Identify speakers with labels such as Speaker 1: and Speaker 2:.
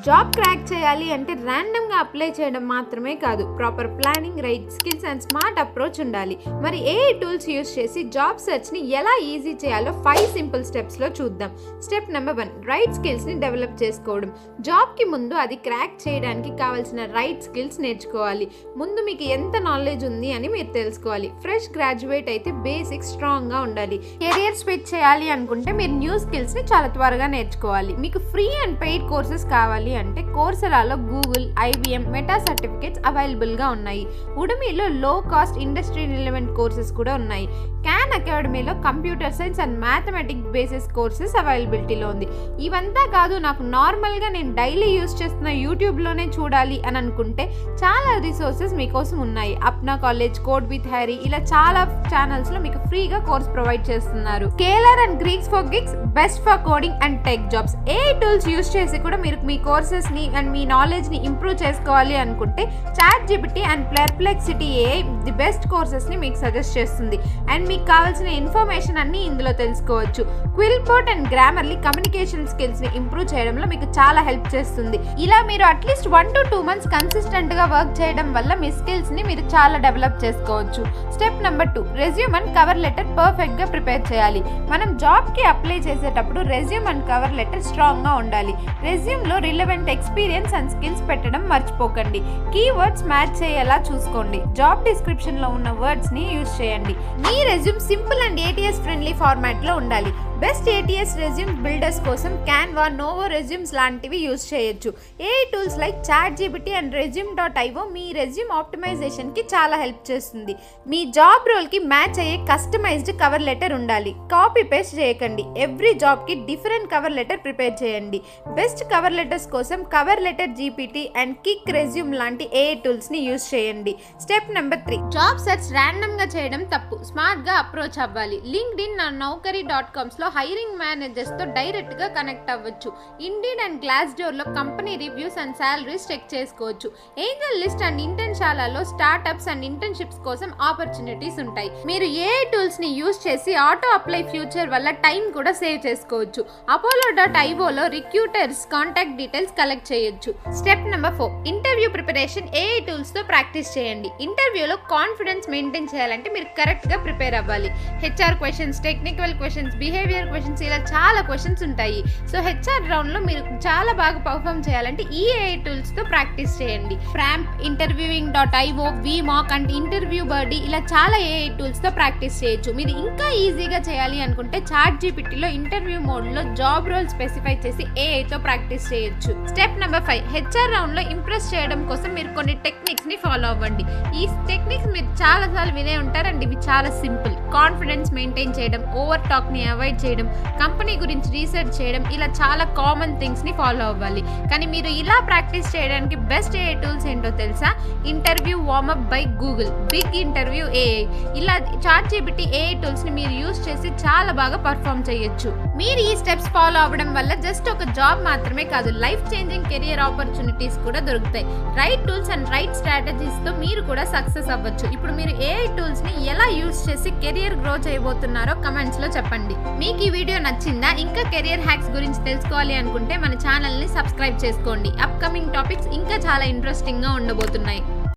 Speaker 1: Job crack చేయాలి అంటే ర్యాండమ్గా అప్లై చేయడం మాత్రమే కాదు, proper planning, right skills and smart approach ఉండాలి. మరి ఏఐ టూల్స్ యూస్ చేసి జాబ్ సెర్చ్ని ఎలా ఈజీ చేయాలో 5 సింపుల్ స్టెప్స్లో చూద్దాం. స్టెప్ నెంబర్ 1, రైట్ స్కిల్స్ని డెవలప్ చేసుకోవడం. జాబ్కి ముందు అది క్రాక్ చేయడానికి కావాల్సిన రైట్ స్కిల్స్ నేర్చుకోవాలి. ముందు మీకు ఎంత నాలెడ్జ్ ఉంది అని మీరు తెలుసుకోవాలి. ఫ్రెష్ గ్రాడ్యుయేట్ అయితే బేసిక్స్ స్ట్రాంగ్గా ఉండాలి. కెరియర్ స్విచ్ చేయాలి అనుకుంటే మీరు న్యూ స్కిల్స్ని చాలా త్వరగా నేర్చుకోవాలి. మీకు ఫ్రీ అండ్ పెయిడ్ కోర్సెస్ కావాలి అంటే కోర్సెరాలో గూగుల్, IBM, మెటా సర్టిఫికేట్స్ అవైలబుల్గా ఉన్నాయి. ఉడమీలో లో కాస్ట్ ఇండస్ట్రీ రిలవెంట్ కోర్సెస్ కూడా ఉన్నాయి. క్యాన్ అకాడమీలో computer science and mathematics basis courses అవైలబిలిటీలో ఉంది. ఇవంతా కాదు, నాకు నార్మల్గా నేను డైలీ యూస్ చేస్తున్న యూట్యూబ్లోనే చూడాలి అని అనుకుంటే చాలా రిసోర్సెస్ మీకోసం ఉన్నాయి. Apna college, code with Harry, ఇలా చాలా ఛానల్స్లో మీకు ఫ్రీగా కోర్స్ ప్రొవైడ్ చేస్తున్నారు. Scalar and Greeks for gigs, best for coding and tech jobs. A tools use చేసి కూడా మీరు మీ కోర్సెస్ని అండ్ మీ నాలెడ్జ్ని ఇంప్రూవ్ చేసుకోవాలి అనుకుంటే ChatGPT and Perplexity AI the best కోర్సెస్ని మీకు సజెస్ట్ చేస్తుంది. అండ్ మీకు కావాల్సిన ఇన్ఫర్మేషన్ అన్నీ ఇందులో తెలుసుకోవచ్చు. క్విల్పోర్ట్ అండ్ గ్రామర్లీ కమ్యూనికేషన్ స్కిల్స్ని ఇంప్రూవ్ చేయడంలో మీకు చాలా హెల్ప్ చేస్తుంది. ఇలా మీరు అట్లీస్ట్ 1 to 2 months కన్సిస్టెంట్గా వర్క్ చేయడం వల్ల మీ స్కిల్స్ని మీరు చాలా డెవలప్ చేసుకోవచ్చు. Step number 2, resume and cover letter పర్ఫెక్ట్గా ప్రిపేర్ చేయాలి. మనం జాబ్కి అప్లై చేసేటప్పుడు రెజ్యూమ్ అండ్ కవర్ లెటర్ స్ట్రాంగ్గా ఉండాలి. రెజ్యూమ్లో రిలవెంట్ ఎక్స్పీరియన్స్ అండ్ స్కిల్స్ పెట్టడం మర్చిపోకండి. కీవర్డ్స్ మ్యాచ్ చేయేలా చూసుకోండి. జాబ్ డిస్క్రిప్షన్లో ఉన్న వర్డ్స్ని యూజ్ చేయండి. మీ resume simple and ATS friendly ఫార్మాట్లో ఉండాలి. బెస్ట్ ATS రెజ్యూమ్ బిల్డర్స్ కోసం క్యాన్వా, నోవో రెజ్యూమ్స్ లాంటివి యూజ్ చేయొచ్చు. AI tools like ChatGPT and resume.io మీ రెజ్యూమ్ ఆప్టిమైజేషన్కి చాలా హెల్ప్ చేస్తుంది. మీ జాబ్ రోల్కి మ్యాచ్ అయ్యే కస్టమైజ్డ్ కవర్ లెటర్ ఉండాలి. కాపీ పేస్ట్ చేయకండి. ఎవ్రీ జాబ్కి డిఫరెంట్ కవర్ లెటర్ ప్రిపేర్ చేయండి. బెస్ట్ కవర్ లెటర్స్ కోసం cover letter GPT and Kickresume లాంటి AI టూల్స్ని యూజ్ చేయండి. స్టెప్ నెంబర్ 3, జాబ్ సెర్చ్ ర్యాండమ్గా చేయడం తప్పు. స్మార్ట్గా అప్రోచ్ అవ్వాలి. లింక్డ్ఇన్, Naukri.comsలో హైరింగ్ మేనేజర్స్తో డైరెక్ట్గా కనెక్ట్ అవ్వచ్చు. ఇండీడ్ అండ్ గ్లాస్డోర్లో company reviews and salaries check చేసుకోవచ్చు. ఏంజల్ లిస్ట్ అండ్ ఇంటర్న్షాలలో స్టార్టప్స్ అండ్ ఇంటర్న్షిప్స్ కోసం ఆపర్చునిటీస్ ఉంటాయి. మీరు AI టూల్స్ని యూజ్ చేసి ఆటో అప్లై ఫ్యూచర్ వల్ల టైం కూడా సేవ్ చేసుకోవచ్చు. Apollo.ioలో రిక్రూటర్స్ కాంటాక్ట్ డీటెయిల్స్ కలెక్ట్ చేయొచ్చు. Step number 4, interview preparation AI టూల్స్తో ప్రాక్టీస్ చేయండి. ఇంటర్వ్యూలో కాన్ఫిడెన్స్ మెయింటైన్ చేయాలంటే మీరు కరెక్ట్గా ప్రిపేర్ అవ్వాలి. HR questions, technical questions, behaviour questions, ఇలా చాలా క్వశ్చన్స్ ఉంటాయి. సో HR రౌండ్లో మీరు చాలా బాగా పర్ఫామ్ చేయాలంటే ఈ AI టూల్స్తో ప్రాక్టీస్ చేయండి. ఫ్రాంప్, interviewing.io, VMock and interview Birdie, ఇలా చాలా AI టూల్స్తో ప్రాక్టీస్ చేయొచ్చు. మీరు ఇంకా ఈజీగా చేయాలి అనుకుంటే ChatGPTలో ఇంటర్వ్యూ మోడ్లో జాబ్ రోల్ స్పెసిఫై చేసి AIతో ప్రాక్టీస్ చేయొచ్చు. స్టెప్ నెంబర్ 5, HR రౌండ్లో ఇంప్రెస్ చేయడం కోసం మీరు కొన్ని టెక్నిక్స్ని ఫాలో అవ్వండి. ఈ టెక్నిక్స్ మీరు చాలాసార్లు వినే ఉంటారండి. ఇవి చాలా సింపుల్. కాన్ఫిడెన్స్ మెయింటైన్ చేయడం, ఓవర్ టాక్ని అవాయిడ్ చేయడం, కంపెనీ గురించి రీసెర్చ్ చేయడం, ఇలా చాలా కామన్ థింగ్స్ని ఫాలో అవ్వాలి. కానీ మీరు ఇలా ప్రాక్టీస్ చేయడానికి బెస్ట్ AI టూల్స్ ఏంటో తెలుసా? Interview warm up by Google, big interview AI, ఇలా ChatGPT AI టూల్స్ని మీరు యూజ్ చేసి చాలా బాగా పర్ఫామ్ చేయొచ్చు. మీరు ఈ స్టెప్స్ ఫాలో అవ్వడం వల్ల జస్ట్ ఒక జాబ్ మాత్రమే కాదు, లైఫ్ చేంజింగ్ కెరియర్ ఆపర్చునిటీస్ కూడా దొరుకుతాయి. రైట్ టూల్స్ అండ్ రైట్ స్ట్రాటజీస్తో మీరు కూడా సక్సెస్ అవ్వచ్చు. ఇప్పుడు మీరు AI టూల్స్ని ఎలా యూజ్ చేసి కెరియర్ గ్రో చేయబోతున్నారో కమెంట్స్లో చెప్పండి. మీకు ఈ వీడియో నచ్చిందా? ఇంకా కెరియర్ హ్యాక్స్ గురించి తెలుసుకోవాలి అనుకుంటే మన ఛానల్ని సబ్స్క్రైబ్ చేసుకోండి. అప్కమింగ్ టాపిక్స్ ఇంకా చాలా ఇంట్రెస్టింగ్గా ఉండబోతున్నాయి.